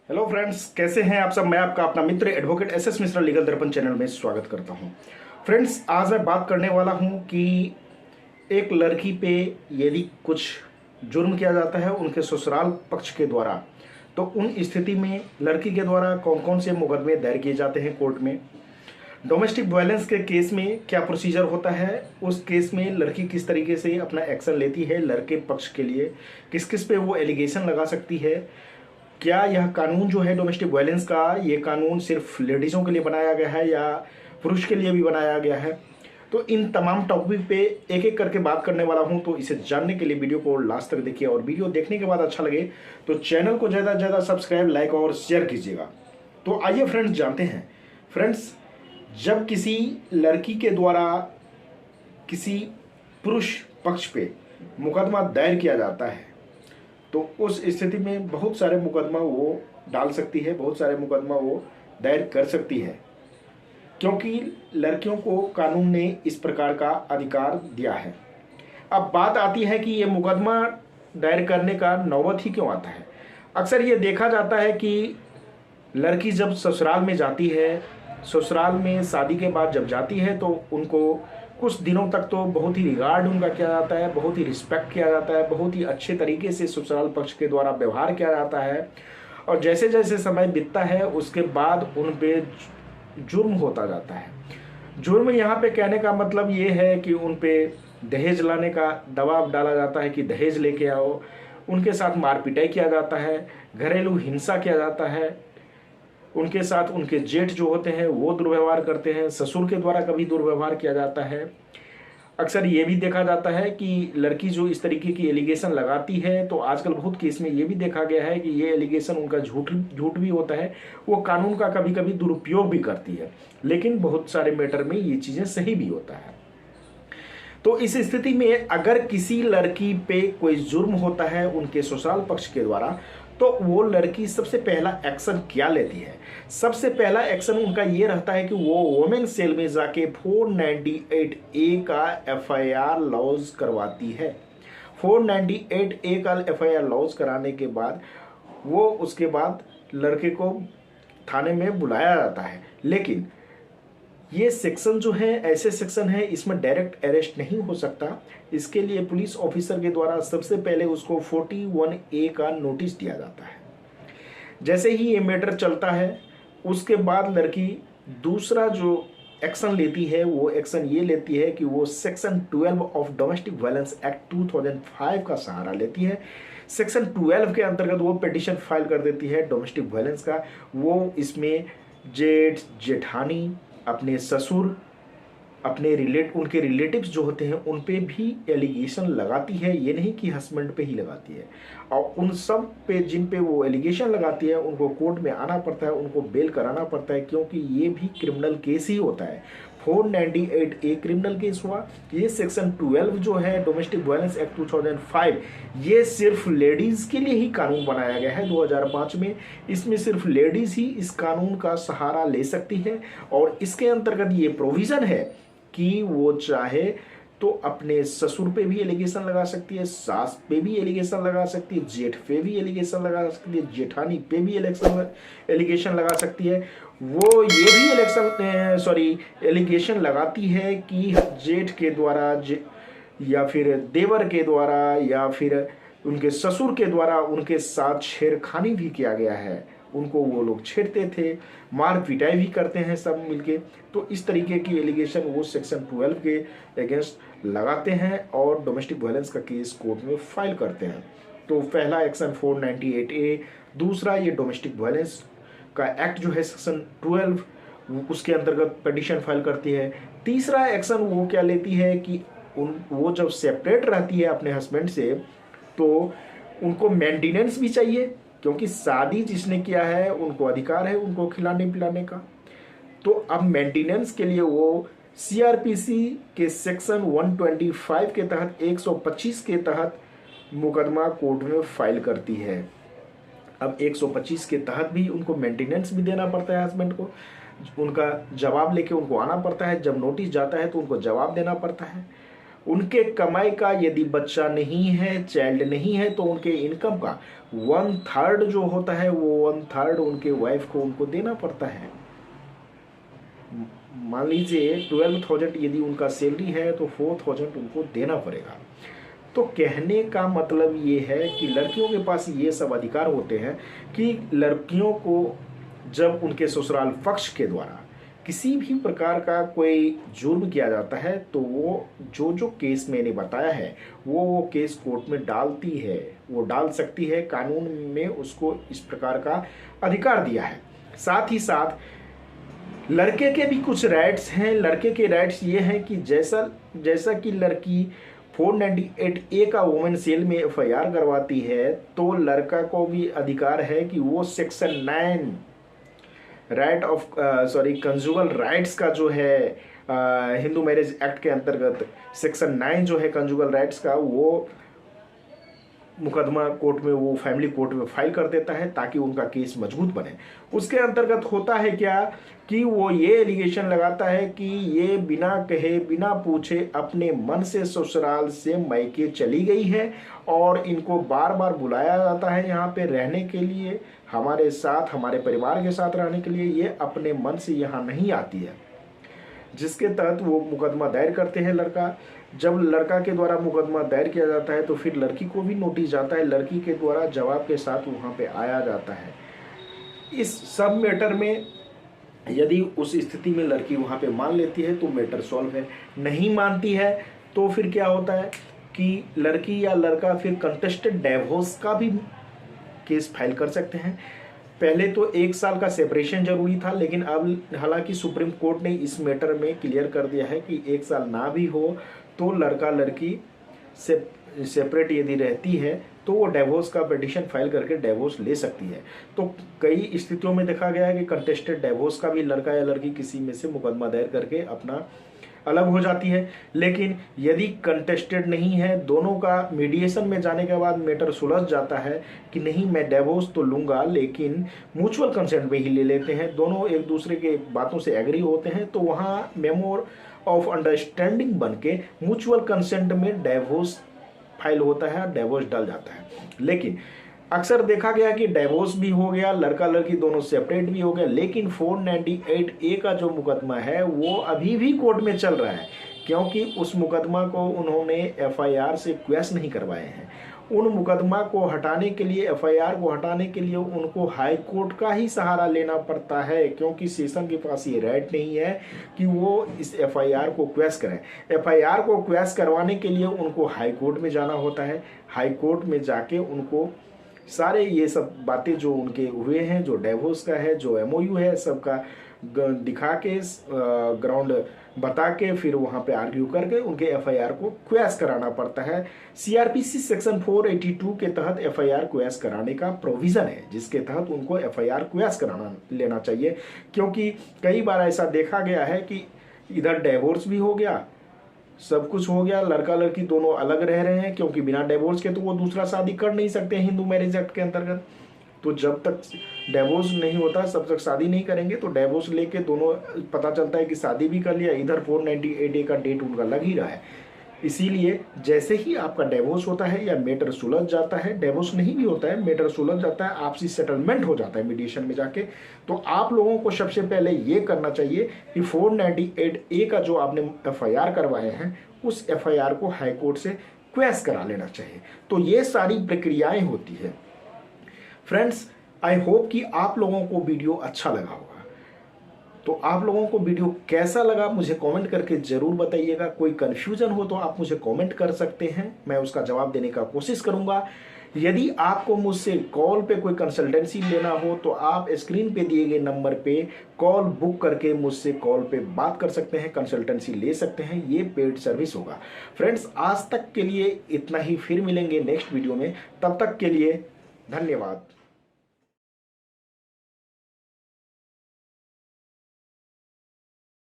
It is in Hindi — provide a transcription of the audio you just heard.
हेलो फ्रेंड्स, कैसे हैं आप सब। मैं आपका अपना मित्र एडवोकेट एस मिश्रा लीगल दर्पण चैनल में स्वागत करता हूं। फ्रेंड्स, आज मैं बात करने वाला हूं कि एक लड़की पे यदि कुछ जुर्म किया जाता है उनके ससुराल पक्ष के द्वारा, तो उन स्थिति में लड़की के द्वारा कौन कौन से मुकदमे दायर किए जाते हैं कोर्ट में। डोमेस्टिक वायलेंस के केस में क्या प्रोसीजर होता है, उस केस में लड़की किस तरीके से अपना एक्शन लेती है, लड़के पक्ष के लिए किस किस पे वो एलिगेशन लगा सकती है। क्या यह कानून जो है डोमेस्टिक वायलेंस का, ये कानून सिर्फ लेडीज़ों के लिए बनाया गया है या पुरुष के लिए भी बनाया गया है। तो इन तमाम टॉपिक पे एक एक करके बात करने वाला हूं। तो इसे जानने के लिए वीडियो को लास्ट तक देखिए और वीडियो देखने के बाद अच्छा लगे तो चैनल को ज़्यादा से ज़्यादा सब्सक्राइब, लाइक और शेयर कीजिएगा। तो आइए फ्रेंड्स जानते हैं। फ्रेंड्स, जब किसी लड़की के द्वारा किसी पुरुष पक्ष पे मुकदमा दायर किया जाता है तो उस स्थिति में बहुत सारे मुकदमा वो डाल सकती है, बहुत सारे मुकदमा वो दायर कर सकती है, क्योंकि लड़कियों को कानून ने इस प्रकार का अधिकार दिया है। अब बात आती है कि ये मुकदमा दायर करने का नौबत ही क्यों आता है। अक्सर ये देखा जाता है कि लड़की जब ससुराल में जाती है, ससुराल में शादी के बाद जब जाती है तो उनको कुछ दिनों तक तो बहुत ही रिगार्ड उनका किया जाता है, बहुत ही रिस्पेक्ट किया जाता है, बहुत ही अच्छे तरीके से ससुराल पक्ष के द्वारा व्यवहार किया जाता है। और जैसे जैसे समय बीतता है उसके बाद उन पे जुर्म होता जाता है। जुर्म यहाँ पे कहने का मतलब ये है कि उन पे दहेज लाने का दबाव डाला जाता है कि दहेज लेके आओ, उनके साथ मारपिटाई किया जाता है, घरेलू हिंसा किया जाता है, उनके साथ उनके जेठ जो होते हैं वो दुर्व्यवहार करते हैं, ससुर के द्वारा कभी दुर्व्यवहार किया जाता है। अक्सर ये भी देखा जाता है कि लड़की जो इस तरीके की एलिगेशन लगाती है तो आजकल बहुत केस में ये भी देखा गया है कि ये एलिगेशन उनका झूठ भी होता है, वो कानून का कभी कभी दुरुपयोग भी करती है, लेकिन बहुत सारे मैटर में ये चीज़ें सही भी होता है। तो इस स्थिति में अगर किसी लड़की पे कोई जुर्म होता है उनके ससुराल पक्ष के द्वारा, तो वो लड़की सबसे पहला एक्शन क्या लेती है। सबसे पहला एक्शन उनका ये रहता है कि वो वोमेन सेल में जाके 498A का FIR लॉज करवाती है। 498A का FIR लॉज कराने के बाद वो उसके बाद लड़के को थाने में बुलाया जाता है। लेकिन ये सेक्शन जो है ऐसे सेक्शन है, इसमें डायरेक्ट अरेस्ट नहीं हो सकता। इसके लिए पुलिस ऑफिसर के द्वारा सबसे पहले उसको 41A का नोटिस दिया जाता है। जैसे ही ये मैटर चलता है उसके बाद लड़की दूसरा जो एक्शन लेती है वो एक्शन ये लेती है कि वो section 12 of domestic violence act 2005 का सहारा लेती है। सेक्शन 12 के अंतर्गत वो पिटीशन फाइल कर देती है डोमेस्टिक वायलेंस का। वो इसमें जेठ, जेठानी, अपने ससुर, अपने उनके रिलेटिव्स जो होते हैं उन पे भी एलिगेशन लगाती है। ये नहीं कि हस्बैंड पे ही लगाती है। और उन सब पे जिन पे वो एलिगेशन लगाती है उनको कोर्ट में आना पड़ता है, उनको बेल कराना पड़ता है, क्योंकि ये भी क्रिमिनल केस ही होता है। 498A क्रिमिनल केस हुआ। ये सेक्शन 12 जो है डोमेस्टिक वायलेंस एक्ट 2005, ये सिर्फ लेडीज़ के लिए ही कानून बनाया गया है 2005 में। इसमें सिर्फ लेडीज़ ही इस कानून का सहारा ले सकती है और इसके अंतर्गत ये प्रोविज़न है कि वो चाहे तो अपने ससुर पे भी एलिगेशन लगा सकती है, सास पे भी एलिगेशन लगा सकती है, जेठ पे भी एलिगेशन लगा सकती है, जेठानी पे भी एलिगेशन लगा सकती है। वो ये भी एलिगेशन लगाती है कि जेठ के द्वारा या फिर देवर के द्वारा या फिर उनके ससुर के द्वारा उनके साथ छेड़खानी भी किया गया है, उनको वो लोग छेड़ते थे, मार पिटाई भी करते हैं सब मिलके। तो इस तरीके की एलिगेशन वो सेक्शन 12 के अगेंस्ट लगाते हैं और डोमेस्टिक वायलेंस का केस कोर्ट में फाइल करते हैं। तो पहला एक्शन 498A। दूसरा, ये डोमेस्टिक वायलेंस का एक्ट जो है सेक्शन 12 उसके अंतर्गत पिटीशन फाइल करती है। तीसरा एक्शन वो क्या लेती है कि वो जब सेपरेट रहती है अपने हस्बैंड से तो उनको मेंटेनेंस भी चाहिए, क्योंकि शादी जिसने किया है उनको अधिकार है उनको खिलाने पिलाने का। तो अब मेंटेनेंस के लिए वो CRPC के सेक्शन 125 के तहत 125 के तहत मुकदमा कोर्ट में फाइल करती है। अब 125 के तहत भी उनको मेंटेनेंस भी देना पड़ता है हस्बैंड को, उनका जवाब लेके उनको आना पड़ता है। जब नोटिस जाता है तो उनको जवाब देना पड़ता है उनके कमाई का यदि बच्चा नहीं है, चाइल्ड नहीं है, तो उनके इनकम का 1/3 जो होता है वो 1/3 उनके वाइफ को उनको देना पड़ता है। मान लीजिए 12,000 यदि उनका सैलरी है तो 4,000 उनको देना पड़ेगा। तो कहने का मतलब ये है कि लड़कियों के पास ये सब अधिकार होते हैं कि लड़कियों को जब उनके ससुराल पक्ष के द्वारा किसी भी प्रकार का कोई जुर्म किया जाता है तो वो जो केस मैंने बताया है वो केस कोर्ट में डालती है, वो डाल सकती है। कानून में उसको इस प्रकार का अधिकार दिया है। साथ ही साथ लड़के के भी कुछ राइट्स हैं। लड़के के राइट्स ये हैं कि जैसा कि लड़की 498A का वुमेन सेल में FIR करवाती है तो लड़का को भी अधिकार है कि वो सेक्शन 9 कंजुगल राइट्स का जो है हिंदू मैरिज एक्ट के अंतर्गत सेक्शन 9 जो है कंजुगल राइट्स का, वो मुकदमा कोर्ट में, वो फैमिली कोर्ट में फाइल कर देता है ताकि उनका केस मजबूत बने। उसके अंतर्गत होता है क्या कि वो ये एलिगेशन लगाता है कि ये बिना कहे बिना पूछे अपने मन से ससुराल से मायके चली गई है और इनको बार बार बुलाया जाता है यहाँ पे रहने के लिए, हमारे साथ, हमारे परिवार के साथ रहने के लिए। ये अपने मन से यहाँ नहीं आती है, जिसके तहत वो मुकदमा दायर करते हैं लड़का। जब लड़का के द्वारा मुकदमा दायर किया जाता है तो फिर लड़की को भी नोटिस जाता है, लड़की के द्वारा जवाब के साथ वहाँ पे आया जाता है। इस सब मैटर में यदि उस स्थिति में लड़की वहाँ पे मान लेती है तो मैटर सॉल्व है। नहीं मानती है तो फिर क्या होता है कि लड़की या लड़का फिर कंटेस्टेड डिवोर्स का भी केस फाइल कर सकते हैं। पहले तो 1 साल का सेपरेशन जरूरी था, लेकिन अब हालांकि सुप्रीम कोर्ट ने इस मैटर में क्लियर कर दिया है कि 1 साल ना भी हो तो लड़का लड़की सेपरेट यदि रहती है तो वो डिवोर्स का पिटीशन फाइल करके डिवोर्स ले सकती है। तो कई स्थितियों में देखा गया है कि कंटेस्टेड डिवोर्स का भी लड़का या लड़की किसी में से मुकदमा दायर करके अपना अलग हो जाती है। लेकिन यदि कंटेस्टेड नहीं है, दोनों का मीडिएशन में जाने के बाद मैटर सुलझ जाता है कि नहीं मैं डिवोर्स तो लूँगा लेकिन म्यूचुअल कंसेंट में ही ले लेते हैं, दोनों एक दूसरे के बातों से एग्री होते हैं, तो वहाँ मेमो ऑफ अंडरस्टैंडिंग बन के म्यूचुअल कंसेंट में डिवोर्स फाइल होता है, डिवोर्स डल जाता है। लेकिन अक्सर देखा गया कि डिवोर्स भी हो गया, लड़का लड़की दोनों सेपरेट भी हो गया, लेकिन 498A का जो मुकदमा है वो अभी भी कोर्ट में चल रहा है, क्योंकि उस मुकदमा को उन्होंने FIR से क्वेश नहीं करवाए हैं। उन मुकदमा को हटाने के लिए, FIR को हटाने के लिए उनको हाई कोर्ट का ही सहारा लेना पड़ता है, क्योंकि सेशन के पास ये राइट नहीं है कि वो इस FIR को क्वेश करें। FIR को क्वेश करवाने के लिए उनको हाई कोर्ट में जाना होता है। हाई कोर्ट में जाके उनको सारे ये सब बातें जो उनके हुए हैं, जो डिवोर्स का है, जो MOU है, सबका दिखा के ग्राउंड बता के फिर वहाँ पे आर्ग्यू करके उनके FIR को क्वेश कराना पड़ता है। CRPC सेक्शन 482 के तहत FIR क्वेश कराने का प्रोविज़न है, जिसके तहत उनको FIR क्वेश कराना लेना चाहिए। क्योंकि कई बार ऐसा देखा गया है कि इधर डिवोर्स भी हो गया, सब कुछ हो गया, लड़का लड़की दोनों अलग रह रहे हैं, क्योंकि बिना डिवोर्स के तो वो दूसरा शादी कर नहीं सकते हिंदू मैरिज एक्ट के अंतर्गत। तो जब तक डिवोर्स नहीं होता तब तक शादी नहीं करेंगे। तो डिवोर्स लेके दोनों पता चलता है कि शादी भी कर लिया, इधर 498A का डेट उनका लग ही रहा है। इसीलिए जैसे ही आपका डिवोर्स होता है या मैटर सुलझ जाता है, डिवोर्स नहीं भी होता है, मैटर सुलझ जाता है, आपसी सेटलमेंट हो जाता है मीडिएशन में जाके, तो आप लोगों को सबसे पहले ये करना चाहिए कि 498A का जो आपने FIR करवाए हैं उस FIR को हाई कोर्ट से क्वेश करा लेना चाहिए। तो ये सारी प्रक्रियाएं होती है। फ्रेंड्स, आई होप कि आप लोगों को वीडियो अच्छा लगा होगा। तो आप लोगों को वीडियो कैसा लगा मुझे कमेंट करके ज़रूर बताइएगा। कोई कन्फ्यूजन हो तो आप मुझे कमेंट कर सकते हैं, मैं उसका जवाब देने का कोशिश करूंगा। यदि आपको मुझसे कॉल पे कोई कंसल्टेंसी लेना हो तो आप स्क्रीन पे दिए गए नंबर पे कॉल बुक करके मुझसे कॉल पे बात कर सकते हैं, कंसल्टेंसी ले सकते हैं। ये पेड सर्विस होगा। फ्रेंड्स, आज तक के लिए इतना ही, फिर मिलेंगे नेक्स्ट वीडियो में। तब तक के लिए धन्यवाद।